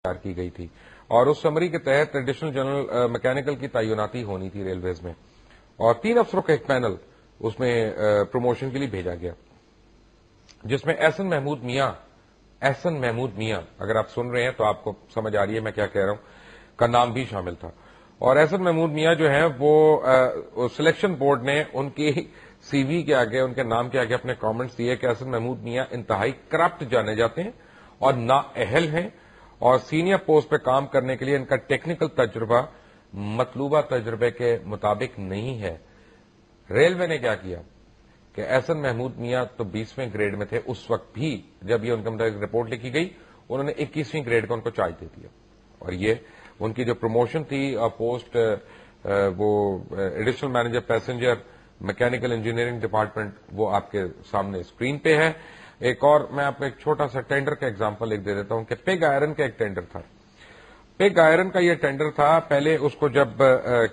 تیار کی گئی تھی اور اس سمری کے تحت ایڈیشنل جنرل میکینیکل کی تعیناتی ہونی تھی ریلویز میں، اور 3 افسروں کا ایک پینل اس میں پروموشن کے لیے بھیجا گیا، جس میں احسن محمود میاں اگر آپ سن رہے ہیں تو آپ کو سمجھ آ رہی ہے میں کیا کہہ رہا ہوں، کا نام بھی شامل تھا۔ اور احسن محمود میاں جو ہیں وہ سلیکشن بورڈ نے ان کی سی وی کے آگے، ان کے نام کے آگے اپنے کامنٹس دیے کہ احسن محمود میاں انتہائی کرپٹ جانے جاتے ہیں اور نااہل ہیں، اور سینئر پوسٹ پہ کام کرنے کے لیے ان کا ٹیکنیکل تجربہ مطلوبہ تجربے کے مطابق نہیں ہے۔ ریلوے نے کیا کیا کہ احسن محمود میاں تو 20ویں گریڈ میں تھے اس وقت بھی، جب یہ ان کا رپورٹ لکھی گئی انہوں نے 21ویں گریڈ کا ان کو چارج دے دیا، اور یہ ان کی جو پروموشن تھی پوسٹ وہ additional manager passenger mechanical engineering department, وہ آپ کے سامنے اسکرین پہ ہے۔ ایک اور میں آپ کو ایک چھوٹا سا ٹینڈر کا ایگزامپل ایک دے دیتا ہوں کہ پیگ آئرن کا ایک ٹینڈر تھا۔ پیگ آئرن کا یہ ٹینڈر تھا، پہلے اس کو جب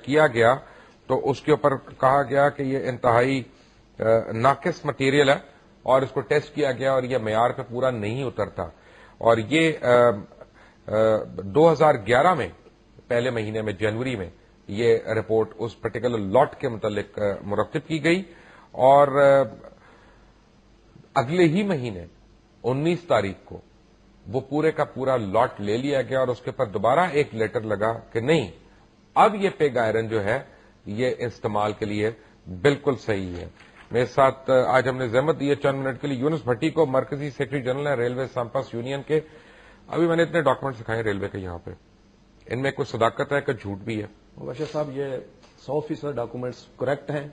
کیا گیا تو اس کے اوپر کہا گیا کہ یہ انتہائی ناقص مٹیریل ہے اور اس کو ٹیسٹ کیا گیا اور یہ معیار پہ پورا نہیں اترتا، اور یہ 2011 میں پہلے مہینے میں جنوری میں یہ رپورٹ اس پرٹیکولر لاٹ کے متعلق مرتب کی گئی، اور اگلے ہی مہینے 19 تاریخ کو وہ پورے کا پورا لاٹ لے لیا گیا، اور اس کے اوپر دوبارہ ایک لیٹر لگا کہ نہیں، اب یہ پیگ آئرن جو ہے یہ استعمال کے لیے بالکل صحیح ہے۔ میرے ساتھ آج ہم نے زحمت دی ہے چند منٹ کے لیے یونس بھٹی کو، مرکزی سیکرٹری جنرل ہے ریلوے سمپس یونین کے۔ ابھی میں نے اتنے ڈاکومنٹ دکھائے ریلوے کے یہاں پہ، ان میں کچھ صداقت ہے کہ جھوٹ بھی ہے؟ مبشر صاحب، یہ 100% ڈاکومنٹس کریکٹ ہیں،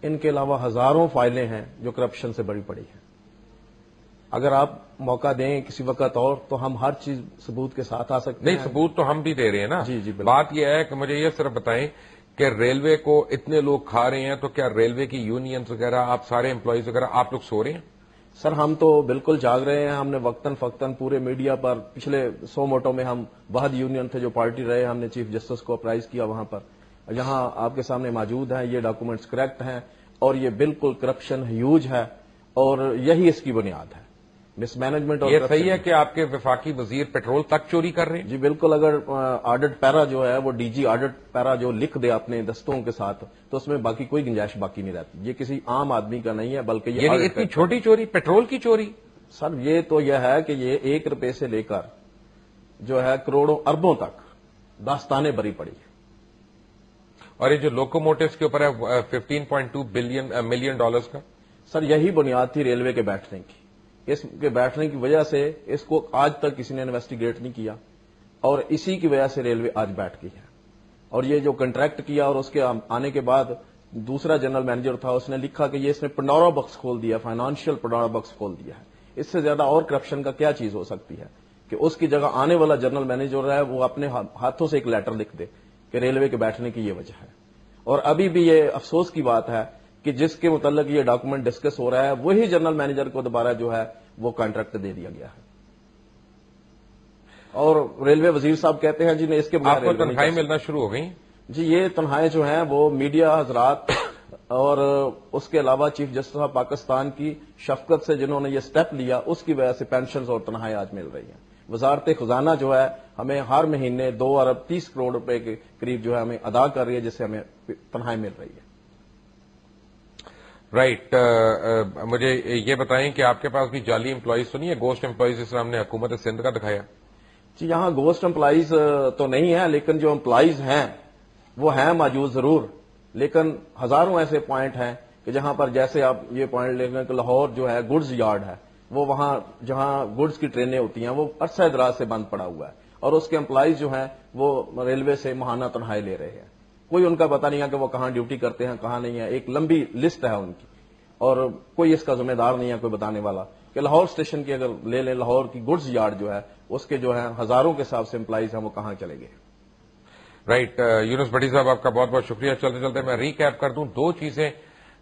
ان کے علاوہ ہزاروں فائلیں ہیں جو کرپشن سے بڑی پڑی ہیں۔ اگر آپ موقع دیں کسی وقت اور تو ہم ہر چیز ثبوت کے ساتھ آ سکتے ہیں۔ نہیں، ثبوت تو ہم بھی دے رہے ہیں نا۔ جی جی بالکل۔ بات یہ ہے کہ مجھے یہ صرف بتائیں کہ ریلوے کو اتنے لوگ کھا رہے ہیں تو کیا ریلوے کی یونینز وغیرہ، آپ سارے امپلائیز وغیرہ، آپ لوگ سو رہے ہیں؟ سر ہم تو بالکل جاگ رہے ہیں، ہم نے وقتاً فوقتاً پورے میڈیا پر پچھلے 100 موٹوں میں ہم واحد یونین تھے جو پارٹی رہے، ہم نے چیف جسٹس کو اپرائز کیا وہاں پر، یہاں آپ کے سامنے موجود ہیں، یہ ڈاکومنٹس کریکٹ ہیں اور یہ بالکل کرپشن ہیوج ہے اور یہی اس کی بنیاد ہے، مس مینجمنٹ۔ اور یہ صحیح ہے کہ آپ کے وفاقی وزیر پیٹرول تک چوری کر رہے ہیں؟ جی بالکل، اگر آڈٹ پیرا جو ہے وہ ڈی جی آڈٹ پیرا جو لکھ دے اپنے دستوں کے ساتھ تو اس میں باقی کوئی گنجائش باقی نہیں رہتی، یہ کسی عام آدمی کا نہیں ہے بلکہ یہ یعنی اتنی چھوٹی چوری، پیٹرول کی چوری؟ سر یہ تو یہ ہے کہ یہ 1 روپے سے لے کر جو ہے کروڑوں اربوں تک داستانیں بری پڑی ہے۔ اور یہ جو لوکوموٹیوز کے اوپر ہے 15.2 ملین ڈالرز کا؟ سر یہی بنیاد تھی ریلوے کے بیٹھنے کی، اس کے بیٹھنے کی وجہ سے اس کو آج تک کسی نے انویسٹیگیٹ نہیں کیا اور اسی کی وجہ سے ریلوے آج بیٹھ گئی ہے۔ اور یہ جو کنٹریکٹ کیا اور اس کے آنے کے بعد دوسرا جنرل مینیجر تھا، اس نے لکھا کہ یہ اس نے پنڈورا باکس کھول دیا، فائنانشیل پنڈورا باکس کھول دیا ہے۔ اس سے زیادہ اور کرپشن کا کیا چیز ہو سکتی ہے کہ اس کی جگہ آنے والا جنرل مینیجر ہے وہ اپنے ہاتھوں سے ایک لیٹر لکھ دے کہ ریلوے کے بیٹھنے کی یہ وجہ ہے۔ اور ابھی بھی یہ افسوس کی بات ہے کہ جس کے متعلق یہ ڈاکومنٹ ڈسکس ہو رہا ہے وہی جنرل مینیجر کو دوبارہ جو ہے وہ کانٹریکٹ دے دیا گیا ہے، اور ریلوے وزیر صاحب کہتے ہیں جی نے اس کے آپ کو تنخواہیں ملنا شروع ہو گئی؟ جی یہ تنخواہیں جو ہیں وہ میڈیا حضرات اور اس کے علاوہ چیف جسٹس آف پاکستان کی شفقت سے جنہوں نے یہ سٹیپ لیا اس کی وجہ سے پینشنز اور تنخواہیں آج مل رہی ہیں۔ وزارت خزانہ جو ہے ہمیں ہر مہینے 2 ارب 30 کروڑ روپے کے قریب جو ہے ہمیں ادا کر رہی ہے، جس سے ہمیں تنخواہیں مل رہی ہے۔ رائٹ، مجھے یہ بتائیں کہ آپ کے پاس بھی جعلی امپلائیز تو نہیں ہے، گوسٹ امپلائیز جس طرح ہم نے حکومت سندھ کا دکھایا؟ جی یہاں گوسٹ امپلائیز تو نہیں ہے، لیکن جو امپلائیز ہیں وہ ہیں موجود ضرور، لیکن ہزاروں ایسے پوائنٹ ہیں کہ جہاں پر جیسے آپ یہ پوائنٹ لے لیں کہ لاہور جو ہے گڈز یارڈ ہے، وہ وہاں جہاں گڈز کی ٹرینیں ہوتی ہیں وہ عرصہ دراز سے بند پڑا ہوا ہے، اور اس کے امپلائیز جو ہیں وہ ریلوے سے ماہانہ تنخواہیں لے رہے ہیں، کوئی ان کا پتہ نہیں ہے کہ وہ کہاں ڈیوٹی کرتے ہیں کہاں نہیں ہے، ایک لمبی لسٹ ہے ان کی، اور کوئی اس کا ذمہ دار نہیں ہے کوئی بتانے والا کہ لاہور اسٹیشن کی اگر لے لیں، لاہور کی گڈز یارڈ جو ہے اس کے جو ہے ہزاروں کے حساب سے امپلائیز ہیں وہ کہاں چلے گئے۔ رائٹ، یونس بھٹی صاحب آپ کا بہت بہت شکریہ۔ چلتے چلتے میں ریکیپ کر دوں 2 چیزیں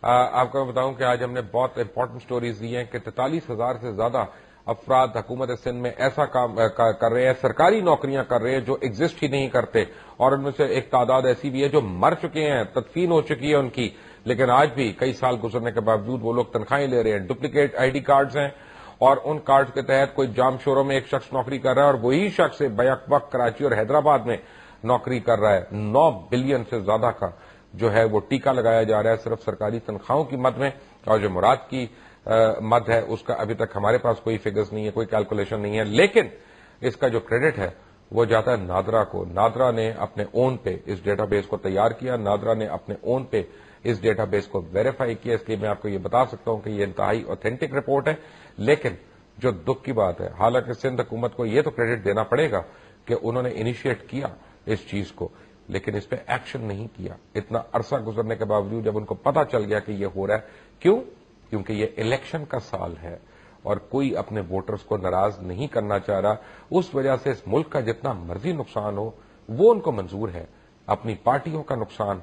آپ کو بتاؤں کہ آج ہم نے بہت امپورٹنٹ سٹوریز دی ہیں کہ 43,000 سے زیادہ افراد حکومت سندھ میں ایسا کام کر رہے ہیں، سرکاری نوکریاں کر رہے ہیں جو ایگزسٹ ہی نہیں کرتے، اور ان میں سے ایک تعداد ایسی بھی ہے جو مر چکے ہیں، تدفین ہو چکی ہے ان کی، لیکن آج بھی کئی سال گزرنے کے باوجود وہ لوگ تنخواہیں لے رہے ہیں، ڈپلیکیٹ آئی ڈی کارڈز ہیں، اور ان کارڈ کے تحت کوئی جام شوروں میں ایک شخص نوکری کر رہا ہے اور وہی شخص بیک وقت کراچی اور حیدرآباد میں نوکری کر رہا ہے. 9 بلین سے زیادہ کا جو ہے وہ ٹیکہ لگایا جا رہا ہے صرف سرکاری تنخواہوں کی مد میں, اور جو مراد کی مد ہے اس کا ابھی تک ہمارے پاس کوئی فگرز نہیں ہے, کوئی کیلکولیشن نہیں ہے. لیکن اس کا جو کریڈٹ ہے وہ جاتا ہے نادرا کو. نادرا نے اپنے اون پہ اس ڈیٹا بیس کو تیار کیا, نادرا نے اپنے اون پہ اس ڈیٹا بیس کو ویریفائی کیا. اس لیے میں آپ کو یہ بتا سکتا ہوں کہ یہ انتہائی اوتھینٹک رپورٹ ہے. لیکن جو دکھ کی بات ہے, حالانکہ سندھ حکومت کو یہ تو کریڈٹ دینا پڑے گا کہ انہوں نے انیشیٹ کیا اس چیز کو, لیکن اس پہ ایکشن نہیں کیا. اتنا عرصہ گزرنے کے باوجود جب ان کو پتا چل گیا کہ یہ ہو رہا ہے, کیوں؟ کیونکہ یہ الیکشن کا سال ہے اور کوئی اپنے ووٹرز کو ناراض نہیں کرنا چاہ رہا. اس وجہ سے اس ملک کا جتنا مرضی نقصان ہو وہ ان کو منظور ہے, اپنی پارٹیوں کا نقصان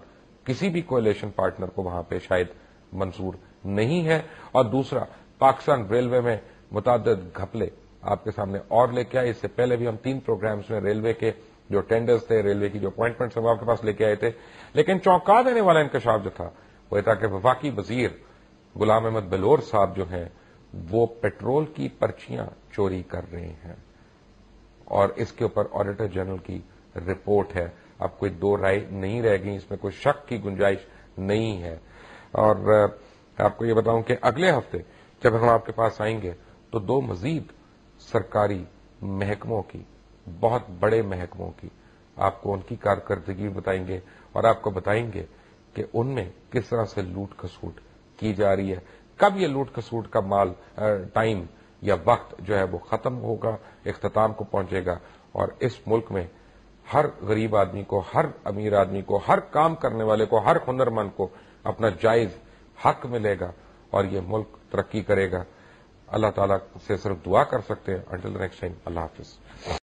کسی بھی کولیشن پارٹنر کو وہاں پہ شاید منظور نہیں ہے. اور دوسرا, پاکستان ریلوے میں متعدد گھپلے آپ کے سامنے اور لے کے آئے. اس سے پہلے بھی ہم 3 پروگرامز میں ریلوے کے جو ٹینڈرز تھے, ریلوے کی جو اپوائنٹمنٹس وہ آپ کے پاس لے کے آئے تھے. لیکن چونکا دینے والا انکشاف جو تھا وہ یہ تھا کہ وفاقی وزیر غلام احمد بلور صاحب جو ہیں وہ پیٹرول کی پرچیاں چوری کر رہے ہیں, اور اس کے اوپر آڈیٹر جنرل کی رپورٹ ہے. اب کوئی دو رائے نہیں رہ گئی, اس میں کوئی شک کی گنجائش نہیں ہے. اور آپ کو یہ بتاؤں کہ اگلے ہفتے جب ہم آپ کے پاس آئیں گے تو 2 مزید سرکاری محکموں کی, بہت بڑے محکموں کی, آپ کو ان کی کارکردگی بتائیں گے اور آپ کو بتائیں گے کہ ان میں کس طرح سے لوٹ کھسوٹ کی جا رہی ہے. کب یہ لوٹ کھسوٹ کا مال ٹائم یا وقت جو ہے وہ ختم ہوگا, اختتام کو پہنچے گا, اور اس ملک میں ہر غریب آدمی کو, ہر امیر آدمی کو, ہر کام کرنے والے کو, ہر ہنرمند کو اپنا جائز حق ملے گا اور یہ ملک ترقی کرے گا. اللہ تعالیٰ سے صرف دعا کر سکتے ہیں. انٹل نیکسٹ ٹائم, اللہ حافظ.